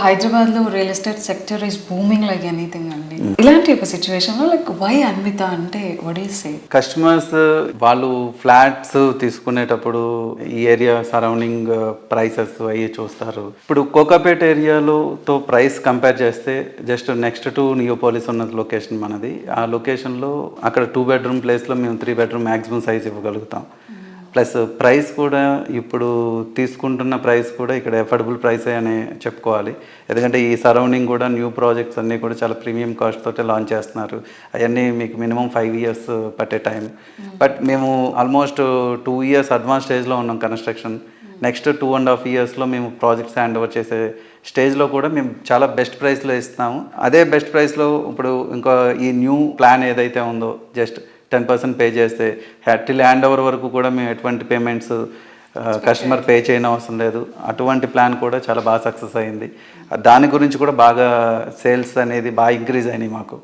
హైదరాబాద్ లో real estate sector is booming like anything అండి. ఇలాంటి ఒక సిచ్యువేషన్ లో లైక్ వై అన్విత అంటే వాట్ యు సే? కస్టమర్స్ వాళ్ళు ఫ్లాట్స్ తీసుకునేటప్పుడు ఈ ఏరియా సరౌండింగ్ ప్రైసెస్ అవి చూస్తారు. ఇప్పుడు కోకాపేట ఏరియాలో ప్రైస్ కంపేర్ చేస్తే జస్ట్ నెక్స్ట్ టు నియోపోలిస్ ఉన్న లొకేషన్ మనది. ఆ లొకేషన్లో అక్కడ 2 bedroom ప్లేస్లో మేము 3 bedroom మ్యాక్సిమం సైజ్ ఇవ్వగలుగుతాం. ప్లస్ ప్రైస్ కూడా ఇప్పుడు తీసుకుంటున్న ప్రైస్ కూడా ఇక్కడ ఎఫర్డబుల్ ప్రైసే అని చెప్పుకోవాలి. ఎందుకంటే ఈ సరౌండింగ్ కూడా న్యూ ప్రాజెక్ట్స్ అన్నీ కూడా చాలా ప్రీమియం కాస్ట్ తోటే లాంచ్ చేస్తున్నారు. అవన్నీ మీకు మినిమం 5 years పట్టే టైం. బట్ మేము ఆల్మోస్ట్ 2 years అడ్వాన్స్ స్టేజ్లో ఉన్నాం కన్స్ట్రక్షన్. నెక్స్ట్ 2.5 yearsలో మేము ప్రాజెక్ట్స్ హ్యాండ్ ఓవర్ చేసే స్టేజ్లో కూడా మేము చాలా బెస్ట్ ప్రైస్లో ఇస్తున్నాము. అదే బెస్ట్ ప్రైస్లో ఇప్పుడు ఇంకా ఈ న్యూ ప్లాన్ ఏదైతే ఉందో జస్ట్ 10% పే చేస్తే టిల్ హ్యాండ్ ఓవర్ వరకు కూడా మేము ఎటువంటి పేమెంట్స్ కస్టమర్ పే చేయని అవసరం లేదు. అటువంటి ప్లాన్ కూడా చాలా బాగా సక్సెస్ అయింది. దాని గురించి కూడా బాగా సేల్స్ అనేది బాగా ఇంక్రీజ్ అయినాయి మాకు.